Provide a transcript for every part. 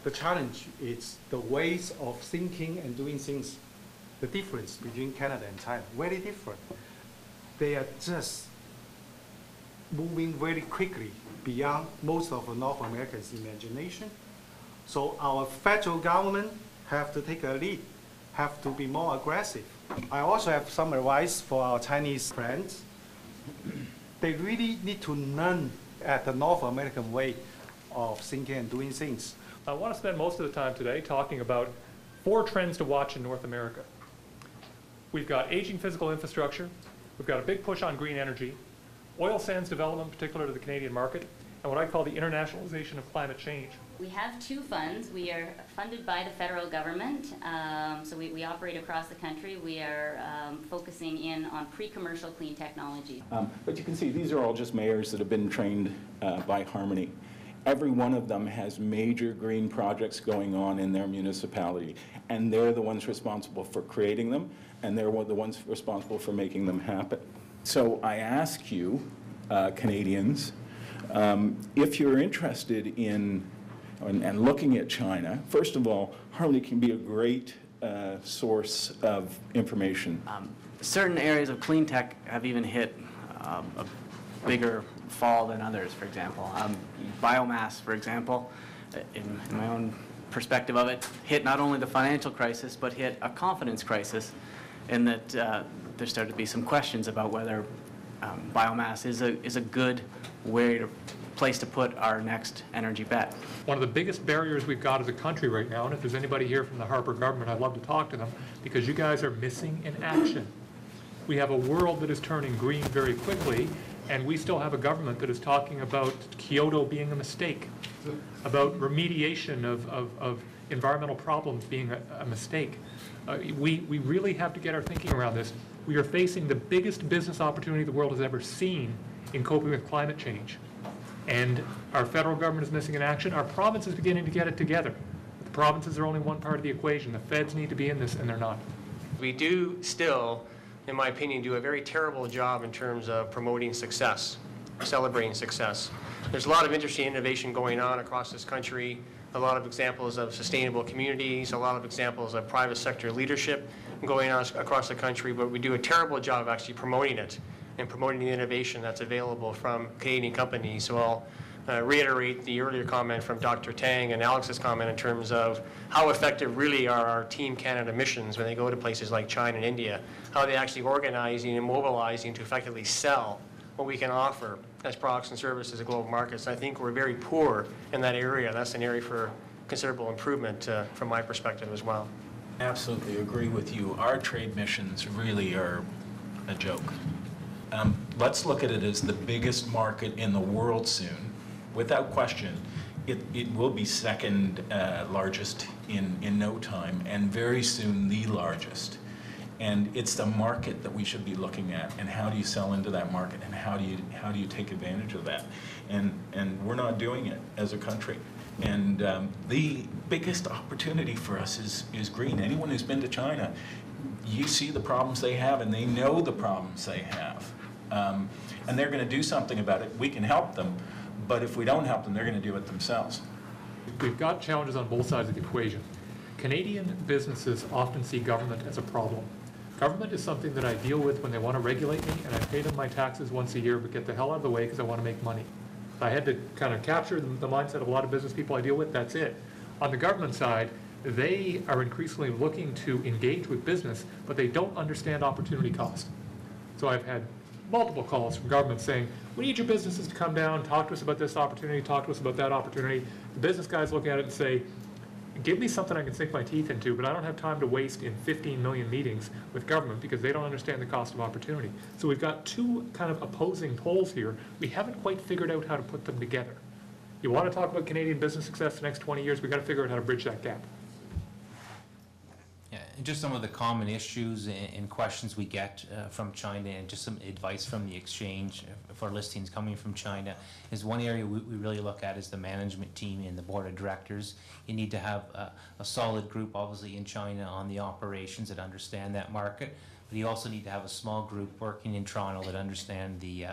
The challenge is the ways of thinking and doing things, the difference between Canada and China, very different. They are just moving very quickly beyond most of North Americans' imagination. So our federal government have to take a lead, have to be more aggressive. I also have some advice for our Chinese friends. They really need to learn at the North American way of thinking and doing things. I want to spend most of the time today talking about 4 trends to watch in North America. We've got aging physical infrastructure, we've got a big push on green energy, oil sands development, particular to the Canadian market, and what I call the internationalization of climate change. We have 2 funds. We are funded by the federal government, so we operate across the country. We are focusing in on pre-commercial clean technology. But you can see these are all just mayors that have been trained by Harmony. Every one of them has major green projects going on in their municipality, and they're the ones responsible for creating them, and they're the ones responsible for making them happen. So I ask you, Canadians, if you're interested in and looking at China, first of all, Harmony can be a great source of information. Certain areas of clean tech have even hit a bigger fall than others, for example. Biomass, for example, in my own perspective of it, hit not only the financial crisis, but hit a confidence crisis in that there started to be some questions about whether biomass is a good place to put our next energy bet. One of the biggest barriers we've got as a country right now, and if there's anybody here from the Harper government, I'd love to talk to them, because you guys are missing in action. We have a world that is turning green very quickly, and we still have a government that is talking about Kyoto being a mistake, about remediation of environmental problems being a mistake. We really have to get our thinking around this. We are facing the biggest business opportunity the world has ever seen in coping with climate change. And our federal government is missing in action. Our province is beginning to get it together. The provinces are only one part of the equation. The feds need to be in this, and they're not. We do still, in my opinion, do a very terrible job in terms of promoting success, celebrating success. There's a lot of interesting innovation going on across this country, a lot of examples of sustainable communities, a lot of examples of private sector leadership going on across the country, but we do a terrible job of actually promoting it and promoting the innovation that's available from Canadian companies. So I'll reiterate the earlier comment from Dr. Tang and Alex's comment in terms of how effective really are our Team Canada missions when they go to places like China and India, how they actually organizing and mobilizing to effectively sell what we can offer as products and services to global markets. I think we're very poor in that area. That's an area for considerable improvement from my perspective as well. Absolutely agree with you. Our trade missions really are a joke. Let's look at it as the biggest market in the world soon. Without question, it will be second largest in no time, and very soon the largest. And it's the market that we should be looking at, and how do you sell into that market, and how do you take advantage of that? And we're not doing it as a country. And the biggest opportunity for us is green. Anyone who's been to China, you see the problems they have, and they know the problems they have. And they're going to do something about it. We can help them, but if we don't help them, they're going to do it themselves. We've got challenges on both sides of the equation. Canadian businesses often see government as a problem. Government is something that I deal with when they want to regulate me, and I pay them my taxes once a year, but get the hell out of the way because I want to make money. If I had to kind of capture the mindset of a lot of business people I deal with, that's it. On the government side, they are increasingly looking to engage with business, but they don't understand opportunity cost. So I've had multiple calls from government saying, we need your businesses to come down, talk to us about this opportunity, talk to us about that opportunity. The business guys look at it and say, give me something I can sink my teeth into, but I don't have time to waste in 15 million meetings with government because they don't understand the cost of opportunity. So we've got 2 kind of opposing poles here. We haven't quite figured out how to put them together. You want to talk about Canadian business success the next 20 years, we've got to figure out how to bridge that gap. Yeah, and just some of the common issues and questions we get from China, and just some advice from the exchange for listings coming from China, is one area we really look at is the management team and the board of directors. You need to have a solid group, obviously, in China on the operations that understand that market, but you also need to have a small group working in Toronto that understand the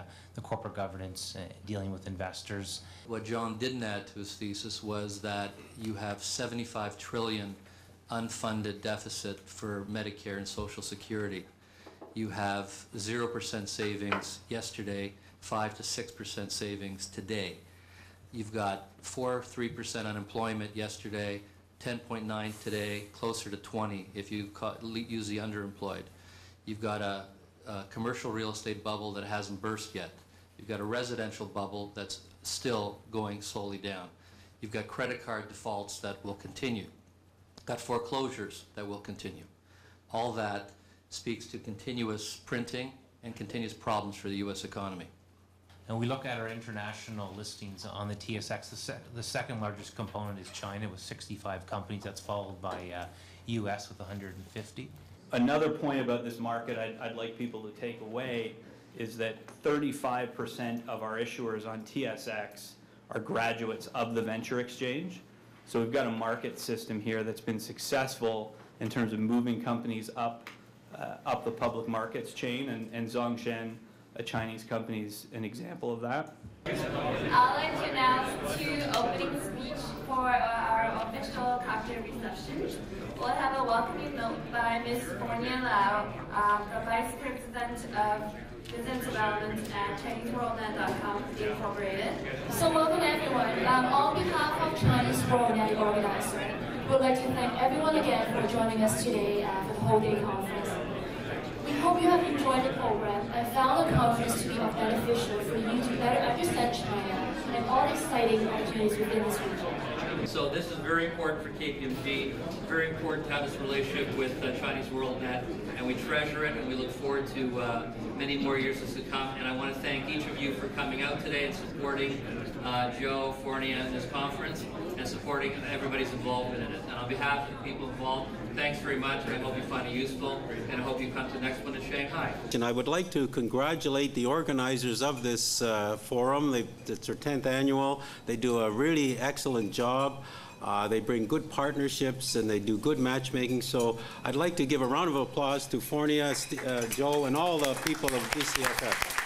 corporate governance, dealing with investors. What John didn't add to his thesis was that you have 75 trillion unfunded deficit for Medicare and Social Security. You have 0% savings yesterday, 5 to 6% savings today. You've got 3% unemployment yesterday, 10.9 today, closer to 20 if you use the underemployed. You've got a commercial real estate bubble that hasn't burst yet. You've got a residential bubble that's still going slowly down. You've got credit card defaults that will continue. Got foreclosures that will continue. All that speaks to continuous printing and continuous problems for the U.S. economy. And we look at our international listings on the TSX. The second largest component is China with 65 companies. That's followed by U.S. with 150. Another point about this market I'd like people to take away is that 35% of our issuers on TSX are graduates of the venture exchange. So we've got a market system here that's been successful in terms of moving companies up the public markets chain, and Zhongshan, a Chinese company, is an example of that. I'd like to announce 2 opening speech for our official cocktail reception. We'll have a welcoming note by Ms. Fornia Lau, the Vice President of Business Development at ChineseWorldNet.com Incorporated. So welcome everyone. On behalf of Chinese WorldNet organizer, we'd like to thank everyone again for joining us today for the whole day conference. We hope you have enjoyed the program and found the conference to be beneficial for you to better understand China and all the exciting opportunities within this region. So this is very important for KPMG, very important to have this relationship with Chinese WorldNet, and we treasure it, and we look forward to many more years to come. And I want to thank each of you for coming out today and supporting Joe Fornia in this conference and supporting everybody's involvement in it. And on behalf of the people involved, thanks very much, and I hope you find it useful, and I hope you come to the next one in Shanghai. And I would like to congratulate the organizers of this forum. It's their 10th annual. They do a really excellent job. They bring good partnerships and they do good matchmaking. So I'd like to give a round of applause to Fornia, Joe, and all the people of DCFF.